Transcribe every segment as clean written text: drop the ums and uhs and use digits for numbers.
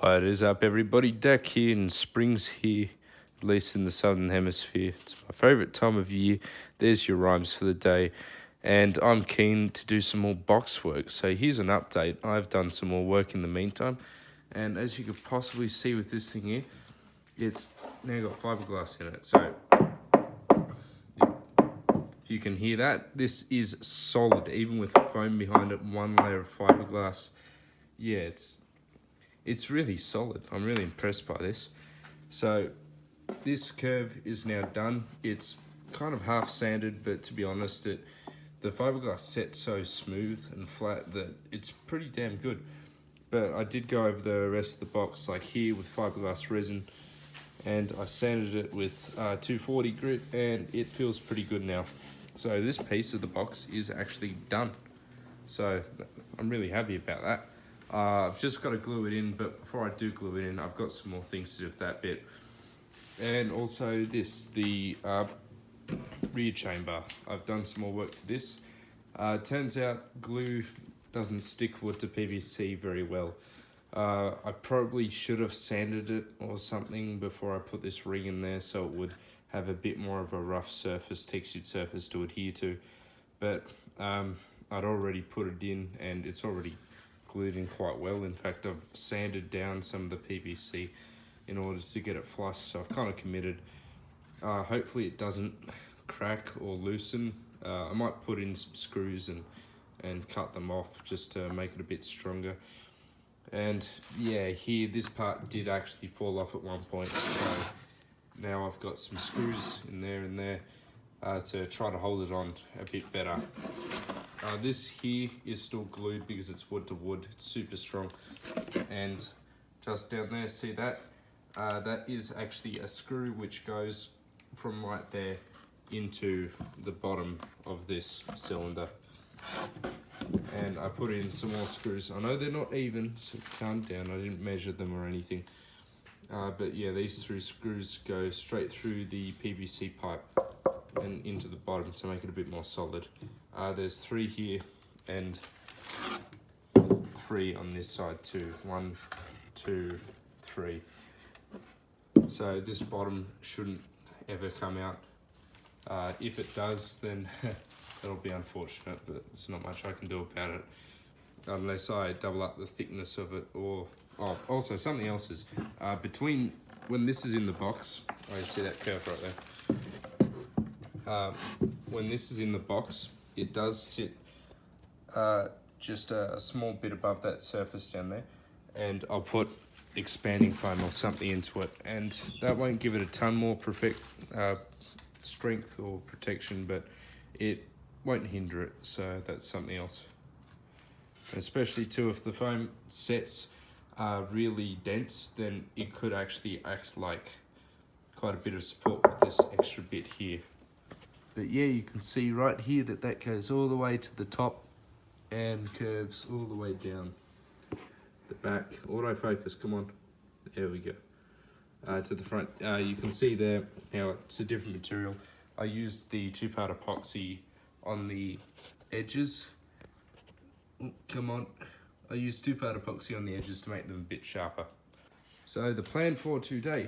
What is up, everybody? Dak here, and spring's here, at least in the southern hemisphere. It's my favourite time of year. There's your rhymes for the day, and I'm keen to do some more box work. So here's an update. I've done some more work in the meantime, and as you could possibly see with this thing here, it's now got fiberglass in it. So if you can hear that, this is solid, even with foam behind it, one layer of fiberglass. Yeah, it's really solid. I'm really impressed by this. So this curve is now done. It's kind of half sanded, but to be honest, the fiberglass set's so smooth and flat that it's pretty damn good. But I did go over the rest of the box, like here with fiberglass resin, and I sanded it with 240 grit, and it feels pretty good now. So this piece of the box is actually done. So I'm really happy about that. I've just got to glue it in, but before I do glue it in, I've got some more things to do with that bit. And also the rear chamber. I've done some more work to this. Turns out glue doesn't stick wood to PVC very well. I probably should have sanded it or something before I put this ring in there, so it would have a bit more of a rough surface, textured surface to adhere to. But I'd already put it in, and it's already glued in quite well. In fact, I've sanded down some of the PVC in order to get it flush, so I've kind of committed. Hopefully it doesn't crack or loosen. I might put in some screws and cut them off just to make it a bit stronger. And yeah, here this part did actually fall off at one point, so now I've got some screws in there and there to try to hold it on a bit better. This here is still glued because it's wood to wood. It's super strong. And just down there, see that? That is actually a screw which goes from right there into the bottom of this cylinder. And I put in some more screws. I know they're not even, so calm down. I didn't measure them or anything. But yeah, these three screws go straight through the PVC pipe and into the bottom to make it a bit more solid. There's 3 here and 3 on this side too. 1, 2, 3. So this bottom shouldn't ever come out. If it does, then that'll be unfortunate, but there's not much I can do about it unless I double up the thickness of it. Or also something else is between when this is in the box. I see that curve right there. When this is in the box, it does sit just a small bit above that surface down there, and I'll put expanding foam or something into it, and that won't give it a ton more strength or protection, but it won't hinder it, so that's something else. And especially too, if the foam sets are really dense, then it could actually act like quite a bit of support with this extra bit here. But yeah, you can see right here that goes all the way to the top and curves all the way down the back. Autofocus, come on. There we go. To the front. You can see there, now it's a different material. I used the 2-part epoxy on the edges. Come on. I used 2-part epoxy on the edges to make them a bit sharper. So the plan for today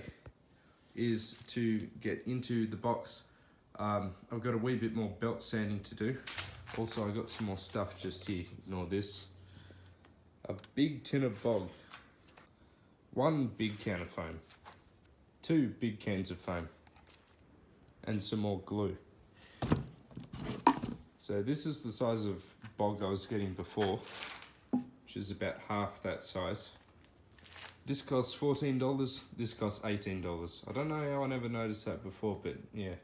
is to get into the box. I've got a wee bit more belt sanding to do. Also, I got some more stuff just here. Ignore this. A big tin of bog. 1 big can of foam. 2 big cans of foam. And some more glue. So this is the size of bog I was getting before, which is about half that size. This costs $14, this costs $18. I don't know how I never noticed that before, but yeah.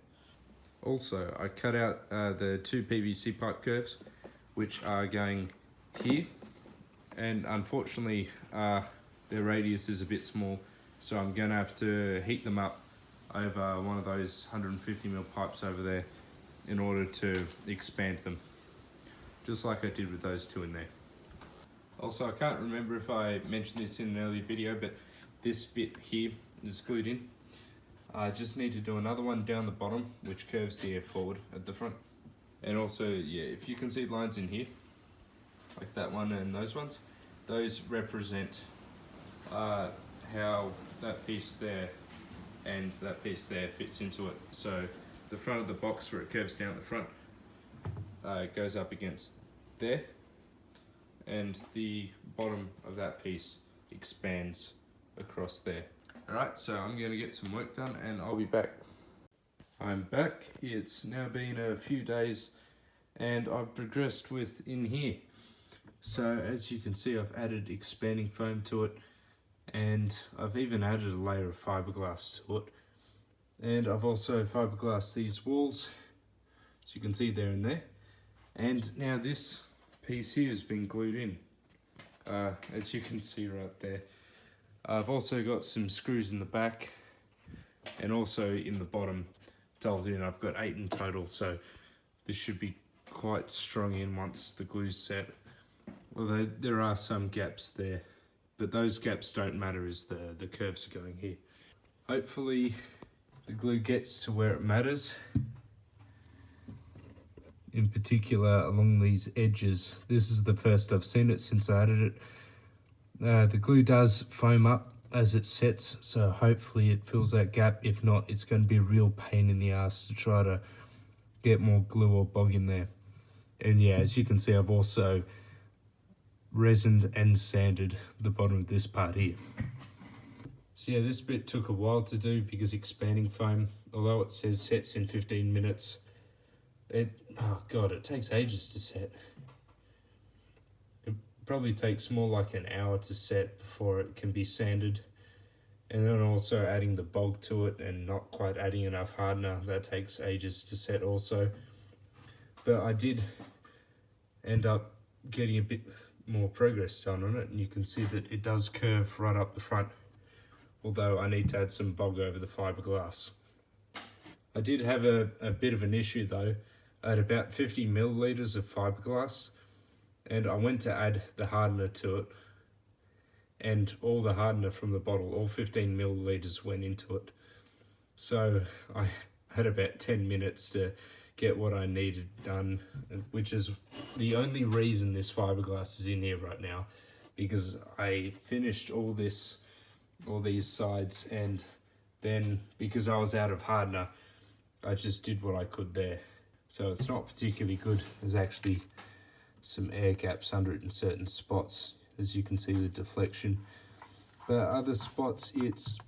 Also, I cut out the 2 PVC pipe curves, which are going here, and unfortunately their radius is a bit small, so I'm going to have to heat them up over one of those 150mm pipes over there in order to expand them, just like I did with those 2 in there. Also, I can't remember if I mentioned this in an earlier video, but this bit here is glued in. I just need to do another one down the bottom, which curves the air forward at the front. And also, yeah, if you can see lines in here, like that one and those ones, those represent how that piece there and that piece there fits into it. So the front of the box where it curves down at the front goes up against there, and the bottom of that piece expands across there. Alright, so I'm going to get some work done and I'll be back. I'm back. It's now been a few days and I've progressed with in here. So as you can see, I've added expanding foam to it, and I've even added a layer of fiberglass to it. And I've also fiberglassed these walls, as you can see there and there. And now this piece here has been glued in, as you can see right there. I've also got some screws in the back and also in the bottom doled in. I've got 8 in total, so this should be quite strong in once the glue's set. Although there are some gaps there, but those gaps don't matter as the curves are going here. Hopefully the glue gets to where it matters. In particular along these edges. This is the first I've seen it since I added it. The glue does foam up as it sets, so hopefully it fills that gap. If not, it's going to be a real pain in the ass to try to get more glue or bog in there. And yeah, as you can see, I've also resined and sanded the bottom of this part here. So yeah, this bit took a while to do because expanding foam, although it says sets in 15 minutes, it takes ages to set. It probably takes more like an hour to set before it can be sanded. And then also adding the bog to it and not quite adding enough hardener, that takes ages to set also. But I did end up getting a bit more progress done on it, and you can see that it does curve right up the front, although I need to add some bog over the fiberglass. I did have a bit of an issue though. I had about 50 milliliters of fiberglass, and I went to add the hardener to it, and all the hardener from the bottle, all 15 milliliters went into it. So I had about 10 minutes to get what I needed done, which is the only reason this fiberglass is in here right now, because I finished all these sides, and then because I was out of hardener, I just did what I could there. So it's not particularly good. There's actually some air gaps under it in certain spots, as you can see the deflection. But other spots it's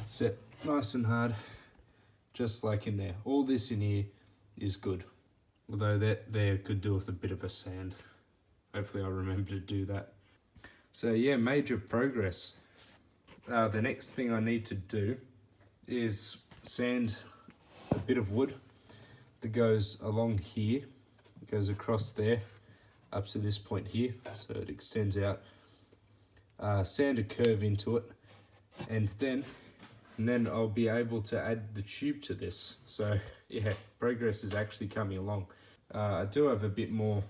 set nice and hard, just like in there. All this in here is good, although that there could do with a bit of a sand. Hopefully I'll remember to do that. So yeah, major progress. The next thing I need to do is sand a bit of wood that goes along here. It goes across there up to this point here, so it extends out. Sand a curve into it, and then I'll be able to add the tube to this. So yeah, progress is actually coming along. I do have a bit more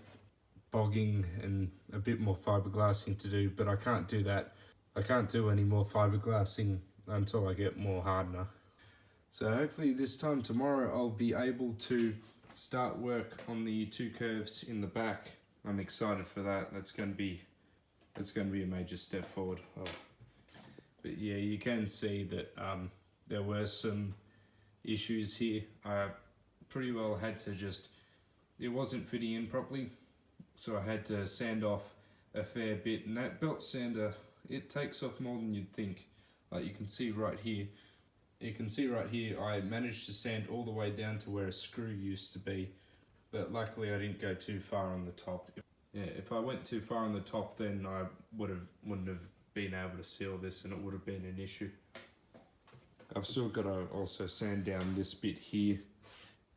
bogging and a bit more fiberglassing to do, but I can't do that. I can't do any more fiberglassing until I get more hardener. So hopefully this time tomorrow I'll be able to start work on the 2 curves in the back. I'm excited for that. That's going to be a major step forward. But yeah, you can see that there were some issues here. I pretty well had to it wasn't fitting in properly, so I had to sand off a fair bit, and that belt sander, it takes off more than you'd think. Like you can see right here, I managed to sand all the way down to where a screw used to be, but luckily I didn't go too far on the top. Yeah, if I went too far on the top, then I wouldn't have been able to seal this, and it would have been an issue. I've still got to also sand down this bit here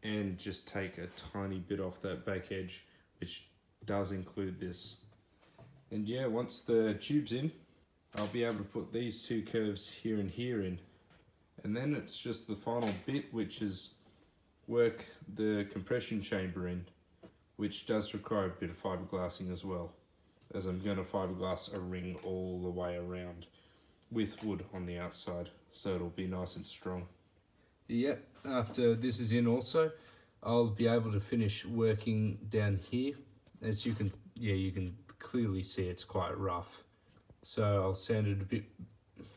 and just take a tiny bit off that back edge, which does include this. And yeah, once the tube's in, I'll be able to put these 2 curves here and here in. And then it's just the final bit, which is work the compression chamber in, which does require a bit of fiberglassing as well, as I'm going to fiberglass a ring all the way around with wood on the outside, so it'll be nice and strong. Yep, after this is in also, I'll be able to finish working down here. As you can clearly see, it's quite rough. So I'll sand it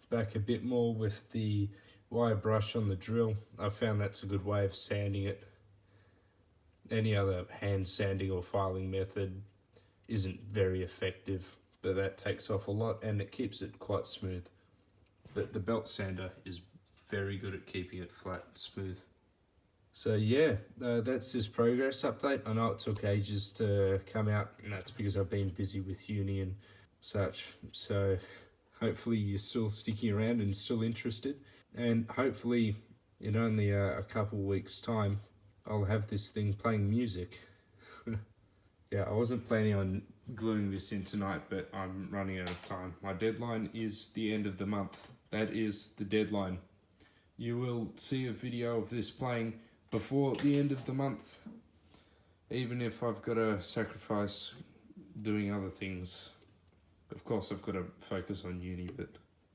back a bit more with the wire brush on the drill. I found that's a good way of sanding it. Any other hand sanding or filing method isn't very effective, but that takes off a lot and it keeps it quite smooth. But the belt sander is very good at keeping it flat and smooth. So yeah, that's this progress update. I know it took ages to come out, and that's because I've been busy with uni and such. So hopefully you're still sticking around and still interested. And hopefully in only a couple weeks time, I'll have this thing playing music. Yeah, I wasn't planning on gluing this in tonight, but I'm running out of time. My deadline is the end of the month. That is the deadline. You will see a video of this playing before the end of the month, even if I've got to sacrifice doing other things. Of course, I've got to focus on uni, but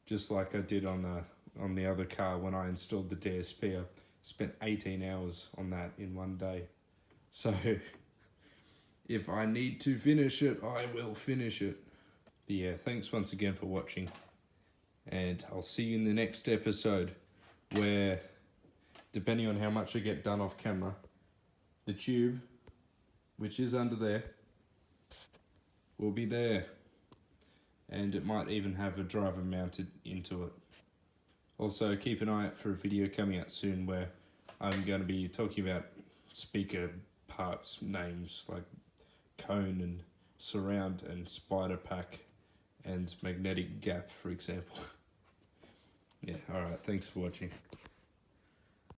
just like I did on the other car when I installed the DSP, I spent 18 hours on that in one day. So if I need to finish it, I will finish it. But yeah, thanks once again for watching, and I'll see you in the next episode where, depending on how much I get done off camera, the tube, which is under there, will be there. And it might even have a driver mounted into it. Also, keep an eye out for a video coming out soon where I'm going to be talking about speaker parts names like cone and surround and spider pack and magnetic gap, for example. Yeah, alright, thanks for watching.